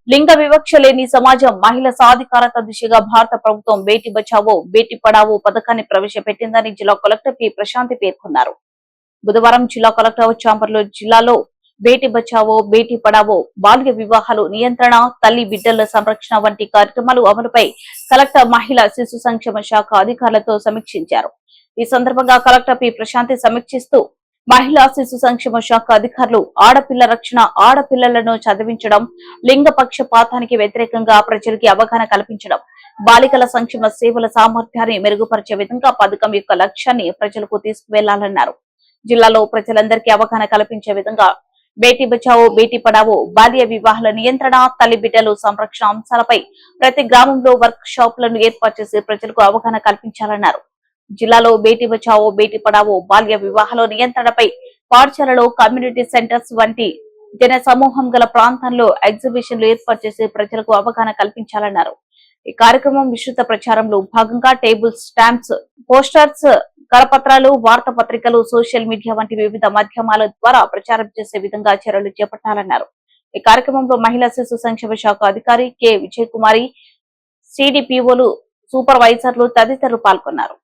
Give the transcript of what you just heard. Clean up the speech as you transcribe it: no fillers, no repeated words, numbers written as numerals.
లింగ వివక్ష లేని సమాజం, మహిళా సాధికారత దిశగా భారత ప్రభుత్వం బేటీ బచావో బేటీ పడావో పథకాన్ని ప్రవేశపెట్టిందని జిల్లా కలెక్టర్ పి ప్రశాంతి పేర్కొన్నారు. బుధవారం జిల్లా కలెక్టర్ చాంబర్లో జిల్లాలో బేటీ బచావో బేటీ పడావో, బాల్య వివాహాలు నియంత్రణ, తల్లి బిడ్డల సంరక్షణ వంటి కార్యక్రమాలు అమలుపై కలెక్టర్ మహిళా శిశు సంక్షేమ శాఖ అధికారులతో సమీక్షించారు. ఈ సందర్భంగా కలెక్టర్ పి ప్రశాంతి సమీక్షిస్తూ మహిళా శిశు సంక్షేమ శాఖ అధికారులు ఆడపిల్ల రక్షణ, ఆడపిల్లలను చదివించడం, లింగ పక్షపాతానికి వ్యతిరేకంగా ప్రజలకి అవగాహన కల్పించడం, బాలికల సంక్షేమ సేవల సామర్థ్యాన్ని మెరుగుపరిచే విధంగా పథకం యొక్క లక్ష్యాన్ని ప్రజలకు తీసుకువెళ్లాలన్నారు. జిల్లాలో ప్రజలందరికీ అవగాహన కల్పించే విధంగా బేటీ బచావో బేటీ పడావో, బాల్య వివాహాల నియంత్రణ, తల్లి బిడ్డలు సంరక్షణ అంశాలపై ప్రతి గ్రామంలో వర్క్ షాపులను ఏర్పాటు చేసి ప్రజలకు అవగాహన కల్పించాలన్నారు. జిల్లాలో బేటీ బచావో బేటీ పడావో, బాల్య వివాహాల నియంత్రణపై పాఠశాలలో, కమ్యూనిటీ సెంటర్స్ వంటి జన సమూహం గల ప్రాంతాల్లో ఎగ్జిబిషన్లు ఏర్పాటు చేసి ప్రజలకు అవగాహన కల్పించాలన్నారు. ఈ కార్యక్రమం విస్తృత ప్రచారంలో భాగంగా టేబుల్ స్టాంప్స్, పోస్టర్స్, కరపత్రాలు, వార్తాపత్రికలు, సోషల్ మీడియా వంటి వివిధ మాధ్యమాల ద్వారా ప్రచారం చేసే విధంగా చర్యలు చేపట్టాలన్నారు. ఈ కార్యక్రమంలో మహిళా శిశు సంక్షేమ శాఖ అధికారి కె విజయకుమారి, సిడిపిఓలు, సూపర్వైజర్లు తదితరులు పాల్గొన్నారు.